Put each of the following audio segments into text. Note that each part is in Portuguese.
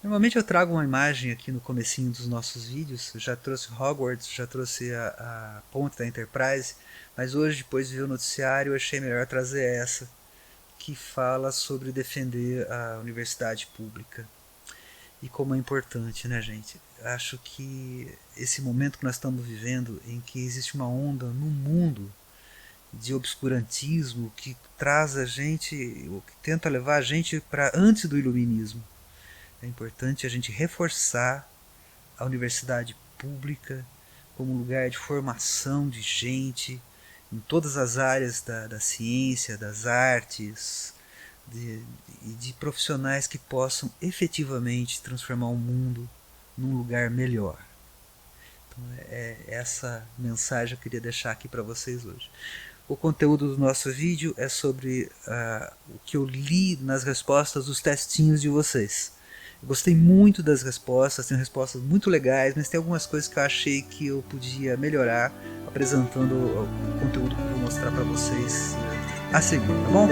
Normalmente eu trago uma imagem aqui no comecinho dos nossos vídeos. Eu já trouxe Hogwarts, já trouxe a ponte da Enterprise, mas hoje, depois de ver o noticiário, eu achei melhor trazer essa, que fala sobre defender a universidade pública. E como é importante, né, gente? Acho que esse momento que nós estamos vivendo, em que existe uma onda no mundo de obscurantismo que traz a gente, ou que tenta levar a gente para antes do iluminismo. É importante a gente reforçar a universidade pública como lugar de formação de gente em todas as áreas da ciência, das artes, de profissionais que possam efetivamente transformar o mundo num lugar melhor. Então, é essa mensagem que eu queria deixar aqui para vocês hoje. O conteúdo do nosso vídeo é sobre o que eu li nas respostas dos testinhos de vocês. Eu gostei muito das respostas, tem respostas muito legais, mas tem algumas coisas que eu achei que eu podia melhorar apresentando o conteúdo que eu vou mostrar para vocês a seguir, tá bom?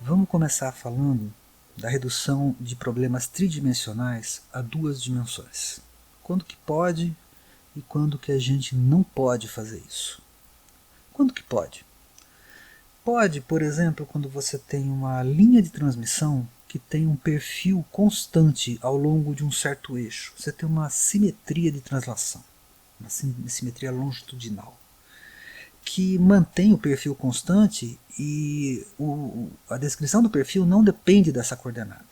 Vamos começar falando da redução de problemas tridimensionais a duas dimensões. Quando que pode e quando que a gente não pode fazer isso? Quando que pode? Pode, por exemplo, quando você tem uma linha de transmissão que tem um perfil constante ao longo de um certo eixo. Você tem uma simetria de translação, uma simetria longitudinal, que mantém o perfil constante e a descrição do perfil não depende dessa coordenada.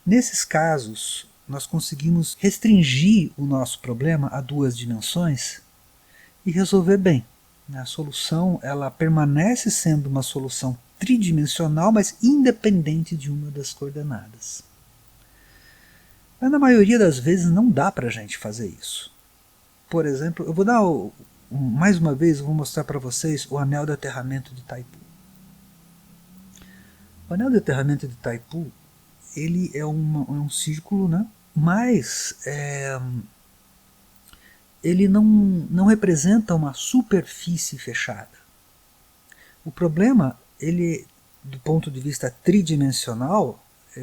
Nesses casos, nós conseguimos restringir o nosso problema a duas dimensões e resolver bem. A solução ela permanece sendo uma solução tridimensional, mas independente de uma das coordenadas. Mas na maioria das vezes não dá para a gente fazer isso. Por exemplo, eu vou dar mais uma vez, eu vou mostrar para vocês o anel de aterramento de Taipu. O anel de aterramento de Taipu ele é um círculo, né? Mas ele não representa uma superfície fechada. O problema, ele, do ponto de vista tridimensional,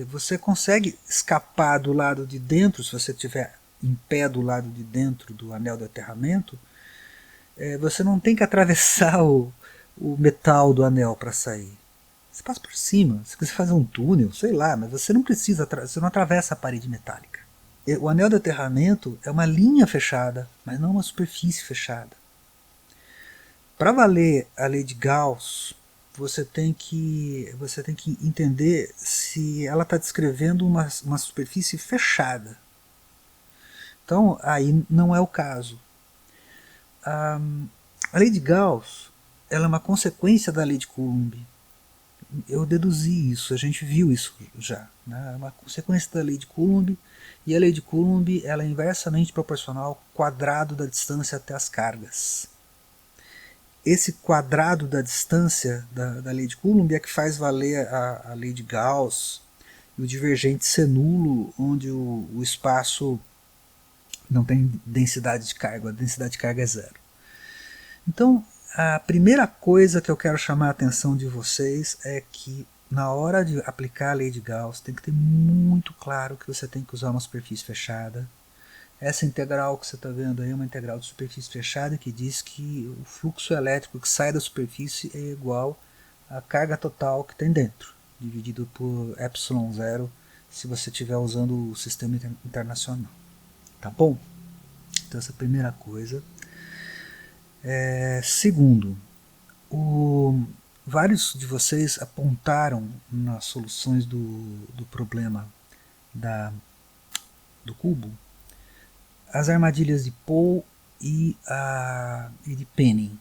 você consegue escapar do lado de dentro, se você estiver em pé do lado de dentro do anel de aterramento, você não tem que atravessar o metal do anel para sair. Você passa por cima, se quiser fazer um túnel, sei lá, mas você não precisa, você não atravessa a parede metálica. O anel de aterramento é uma linha fechada, mas não uma superfície fechada. Para valer a lei de Gauss, você tem que entender se ela está descrevendo uma superfície fechada. Então, aí não é o caso. A lei de Gauss ela é uma consequência da lei de Coulomb. Eu deduzi isso, a gente viu isso já. Né? É uma consequência da lei de Coulomb, e a lei de Coulomb ela é inversamente proporcional ao quadrado da distância até as cargas. Esse quadrado da distância da lei de Coulomb é que faz valer a lei de Gauss e o divergente ser nulo, onde o espaço não tem densidade de carga, a densidade de carga é zero. Então, a primeira coisa que eu quero chamar a atenção de vocês é que na hora de aplicar a lei de Gauss tem que ter muito claro que você tem que usar uma superfície fechada. Essa integral que você está vendo aí é uma integral de superfície fechada que diz que o fluxo elétrico que sai da superfície é igual à carga total que tem dentro, dividido por epsilon zero se você estiver usando o sistema internacional. Tá bom? Então essa é a primeira coisa. Segundo, vários de vocês apontaram nas soluções do problema do cubo as armadilhas de Poe e de Penning.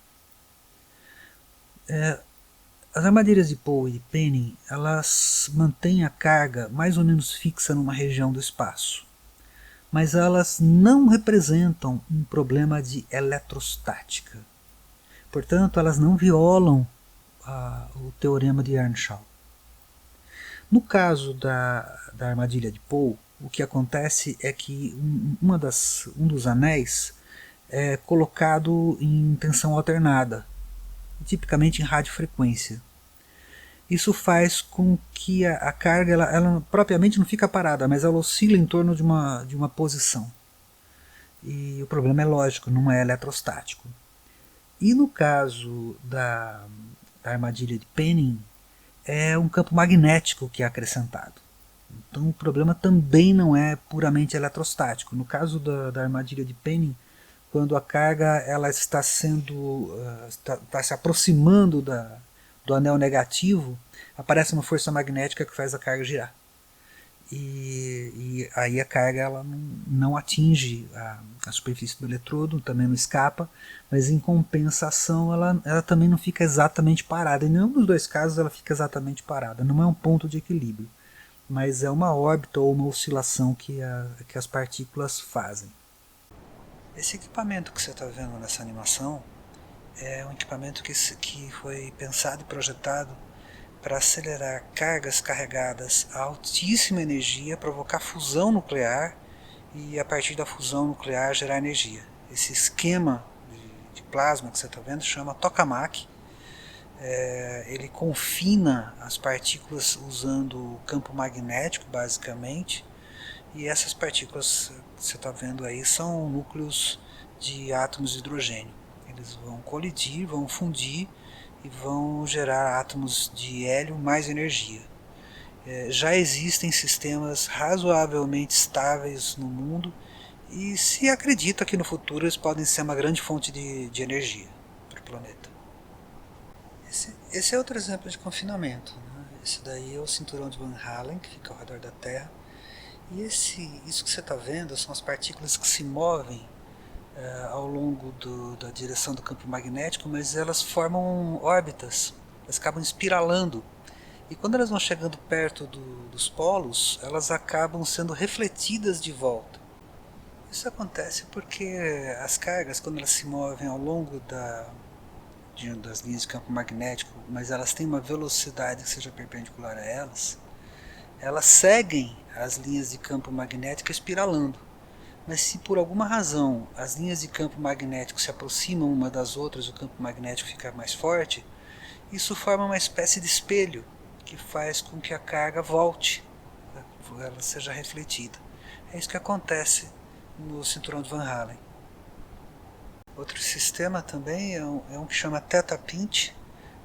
As armadilhas de Poe e de Penning elas mantêm a carga mais ou menos fixa numa região do espaço, mas elas não representam um problema de eletrostática. Portanto, elas não violam o teorema de Earnshaw. No caso da armadilha de Poe, o que acontece é que um dos anéis é colocado em tensão alternada. e tipicamente em radiofrequência. Isso faz com que a carga ela propriamente não fica parada, mas ela oscila em torno de uma posição. E o problema é lógico, não é eletrostático. E no caso da armadilha de Penning, é um campo magnético que é acrescentado. Então o problema também não é puramente eletrostático. No caso da armadilha de Penning, quando a carga ela está está se aproximando do anel negativo, aparece uma força magnética que faz a carga girar. E aí a carga ela não atinge a superfície do eletrodo, também não escapa, mas em compensação ela também não fica exatamente parada. Em nenhum dos dois casos ela fica exatamente parada, não é um ponto de equilíbrio, mas é uma órbita ou uma oscilação que as partículas fazem. Esse equipamento que você está vendo nessa animação é um equipamento que foi pensado e projetado para acelerar cargas carregadas a altíssima energia, provocar fusão nuclear e a partir da fusão nuclear gerar energia. Esse esquema de plasma que você está vendo chama tokamak. Ele confina as partículas usando o campo magnético basicamente, e essas partículas que você está vendo aí são núcleos de átomos de hidrogênio. Eles vão colidir, vão fundir e vão gerar átomos de hélio mais energia. Já existem sistemas razoavelmente estáveis no mundo e se acredita que no futuro eles podem ser uma grande fonte de energia para o planeta. Esse é outro exemplo de confinamento, né? Esse daí é o cinturão de Van Allen, que fica ao redor da Terra. E isso que você está vendo são as partículas que se movem ao longo da direção do campo magnético, mas elas formam órbitas, elas acabam espiralando. E quando elas vão chegando perto dos polos, elas acabam sendo refletidas de volta. Isso acontece porque as cargas, quando elas se movem ao longo das linhas de campo magnético, mas elas têm uma velocidade que seja perpendicular a elas seguem as linhas de campo magnético espiralando. Mas se por alguma razão as linhas de campo magnético se aproximam uma das outras, o campo magnético fica mais forte, isso forma uma espécie de espelho que faz com que a carga volte, ela seja refletida. É isso que acontece no cinturão de Van Allen. Outro sistema também é um que chama Theta Pinch.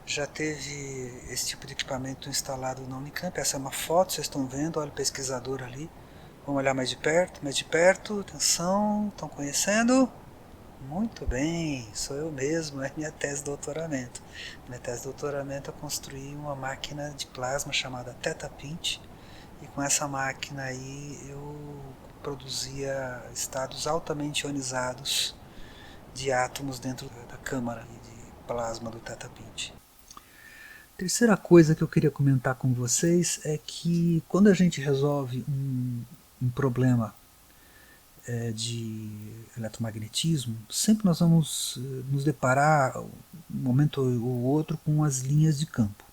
Já teve esse tipo de equipamento instalado na Unicamp. Essa é uma foto, vocês estão vendo, olha o pesquisador ali. Vamos olhar mais de perto, atenção, estão conhecendo? Muito bem, sou eu mesmo, é minha tese de doutoramento. Minha tese de doutoramento eu construí uma máquina de plasma chamada Theta Pinch, e com essa máquina aí eu produzia estados altamente ionizados de átomos dentro da câmara de plasma do Theta Pinch. Terceira coisa que eu queria comentar com vocês é que quando a gente resolve um problema de eletromagnetismo, sempre nós vamos nos deparar um momento ou outro com as linhas de campo.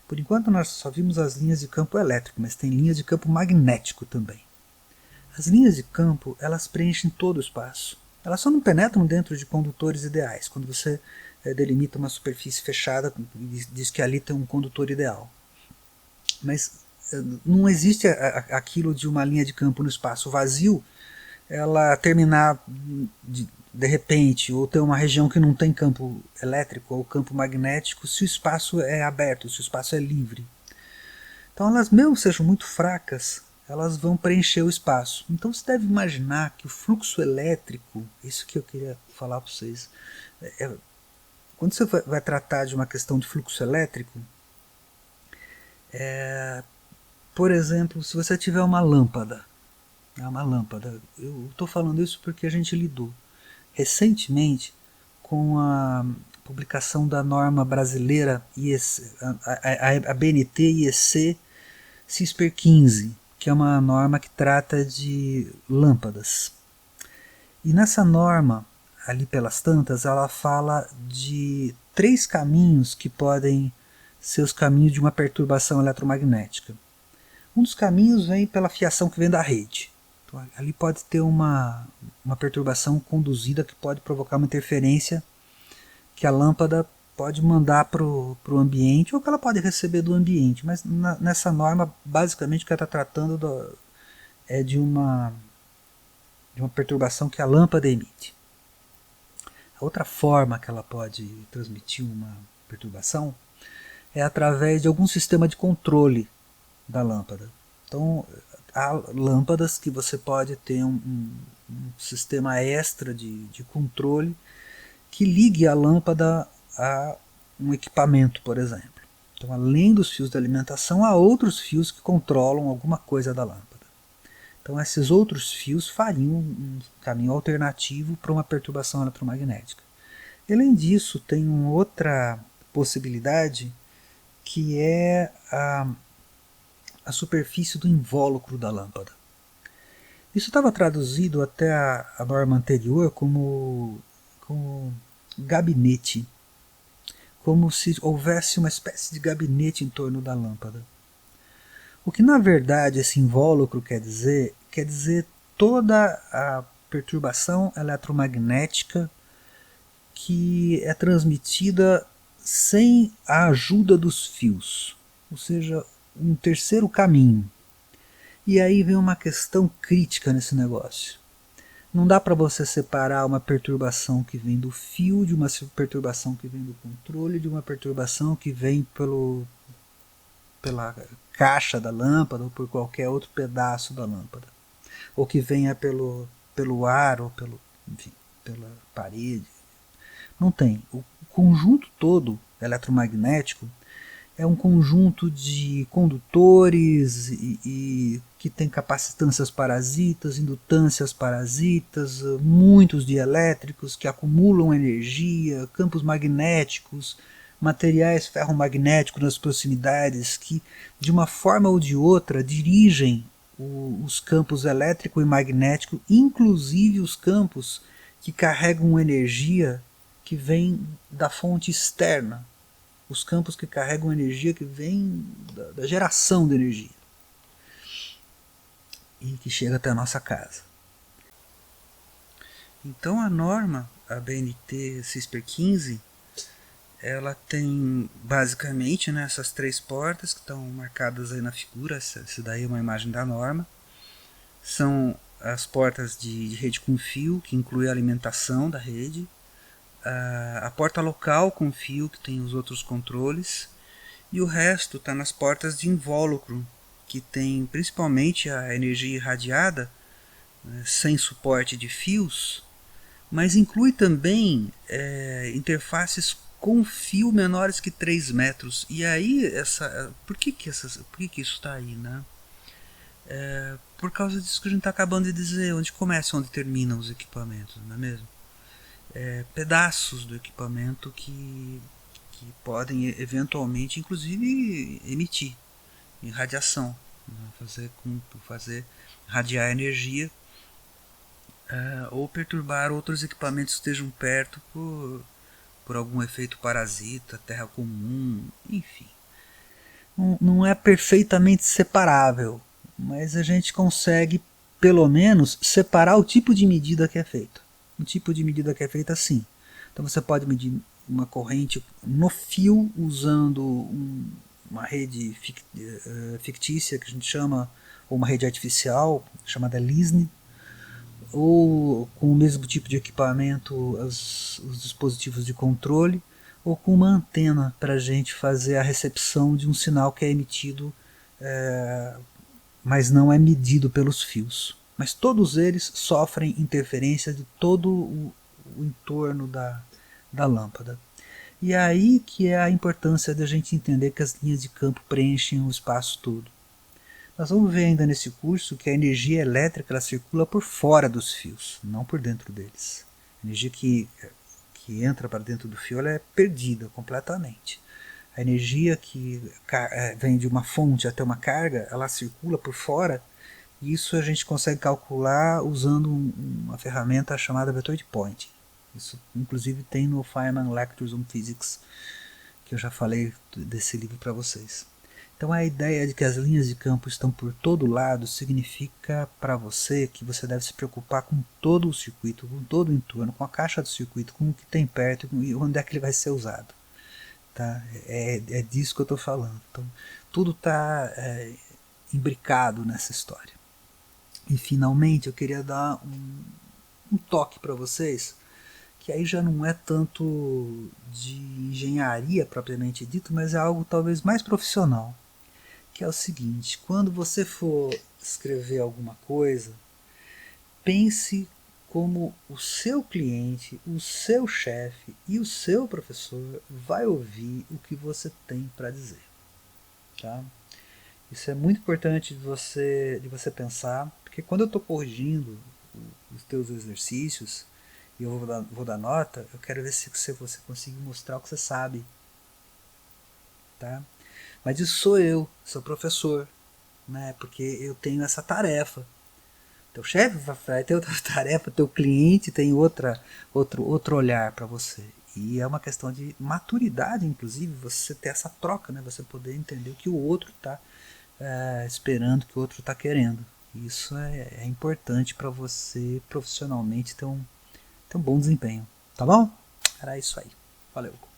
Por enquanto nós só vimos as linhas de campo elétrico, mas tem linhas de campo magnético também. As linhas de campo elas preenchem todo o espaço. Elas só não penetram dentro de condutores ideais. Quando você delimita uma superfície fechada, diz que ali tem um condutor ideal. Mas não existe aquilo de uma linha de campo no espaço vazio, ela terminar de repente, ou ter uma região que não tem campo elétrico ou campo magnético, se o espaço é aberto, se o espaço é livre. Então elas, mesmo sejam muito fracas, elas vão preencher o espaço. Então você deve imaginar que o fluxo elétrico, isso que eu queria falar para vocês, quando você vai tratar de uma questão de fluxo elétrico, por exemplo, se você tiver uma lâmpada, eu estou falando isso porque a gente lidou recentemente com a publicação da norma brasileira IEC, a BNT IEC CISPER 15, que é uma norma que trata de lâmpadas. E nessa norma, ali pelas tantas, ela fala de 3 caminhos que podem ser os caminhos de uma perturbação eletromagnética. Um dos caminhos vem pela fiação que vem da rede. Então, ali pode ter uma perturbação conduzida que pode provocar uma interferência que a lâmpada pode mandar para o ambiente ou que ela pode receber do ambiente, mas nessa norma basicamente o que ela está tratando é de uma perturbação que a lâmpada emite. A outra forma que ela pode transmitir uma perturbação é através de algum sistema de controle da lâmpada. Então, há lâmpadas que você pode ter um sistema extra de controle que ligue a lâmpada a um equipamento, por exemplo. Então, além dos fios de alimentação, há outros fios que controlam alguma coisa da lâmpada. Então, esses outros fios fariam um caminho alternativo para uma perturbação eletromagnética. Além disso, tem uma outra possibilidade que é a superfície do invólucro da lâmpada. Isso estava traduzido até a norma anterior como gabinete, como se houvesse uma espécie de gabinete em torno da lâmpada. O que na verdade esse invólucro quer dizer toda a perturbação eletromagnética que é transmitida sem a ajuda dos fios, ou seja, um terceiro caminho. E aí vem uma questão crítica nesse negócio. Não dá para você separar uma perturbação que vem do fio, de uma perturbação que vem do controle, de uma perturbação que vem pela caixa da lâmpada ou por qualquer outro pedaço da lâmpada. Ou que venha pelo ar ou pela parede. Não tem. O conjunto todo eletromagnético é um conjunto de condutores e que tem capacitâncias parasitas, indutâncias parasitas, muitos dielétricos que acumulam energia, campos magnéticos, materiais ferromagnéticos nas proximidades que, de uma forma ou de outra, dirigem os campos elétrico e magnético, inclusive os campos que carregam energia que vem da fonte externa, os campos que carregam energia que vem da geração de energia e que chega até a nossa casa. Então a norma, a BNT CISPR 15, ela tem basicamente, né, essas três portas que estão marcadas aí na figura. Essa daí é uma imagem da norma. São as portas de rede com fio, que inclui a alimentação da rede, a porta local com fio, que tem os outros controles, e o resto está nas portas de invólucro, que tem principalmente a energia irradiada, né, sem suporte de fios, mas inclui também interfaces com fio menores que 3 metros. E aí, por que isso está aí, né? Por causa disso que a gente está acabando de dizer, onde começam, onde terminam os equipamentos, não é mesmo? Pedaços do equipamento que podem eventualmente, inclusive, emitir radiação, né? fazer radiar energia, ou perturbar outros equipamentos que estejam perto por algum efeito parasita, terra comum, enfim. Não é perfeitamente separável, mas a gente consegue pelo menos separar o tipo de medida que é feito. Um tipo de medida que é feita assim. Então você pode medir uma corrente no fio usando uma rede fictícia que a gente chama, ou uma rede artificial chamada LISNE, ou com o mesmo tipo de equipamento os dispositivos de controle, ou com uma antena para a gente fazer a recepção de um sinal que é emitido, mas não é medido pelos fios. Mas todos eles sofrem interferência de todo o entorno da lâmpada. E é aí que é a importância da gente entender que as linhas de campo preenchem o espaço todo. Nós vamos ver ainda nesse curso que a energia elétrica ela circula por fora dos fios, não por dentro deles. A energia que entra para dentro do fio ela é perdida completamente. A energia que vem de uma fonte até uma carga, ela circula por fora. Isso a gente consegue calcular usando uma ferramenta chamada vetor de Poynting. Isso inclusive tem no Feynman Lectures on Physics, que eu já falei desse livro para vocês. Então a ideia de que as linhas de campo estão por todo lado significa para você que você deve se preocupar com todo o circuito, com todo o entorno, com a caixa do circuito, com o que tem perto e onde é que ele vai ser usado. Tá? É disso que eu estou falando. Então, tudo está imbricado nessa história. E finalmente eu queria dar um toque para vocês, que aí já não é tanto de engenharia propriamente dito, mas é algo talvez mais profissional, que é o seguinte: quando você for escrever alguma coisa, pense como o seu cliente, o seu chefe e o seu professor vai ouvir o que você tem para dizer. Tá? Isso é muito importante de você pensar, porque quando eu estou corrigindo os teus exercícios e eu vou dar nota, eu quero ver se você conseguir mostrar o que você sabe. Tá? Mas isso sou eu, sou professor, né? Porque eu tenho essa tarefa. Teu chefe vai ter outra tarefa, teu cliente tem outro olhar para você. E é uma questão de maturidade, inclusive, você ter essa troca, né? Você poder entender o que o outro está esperando, o que o outro está querendo. Isso é importante para você profissionalmente ter um bom desempenho. Tá bom? Era isso aí. Valeu.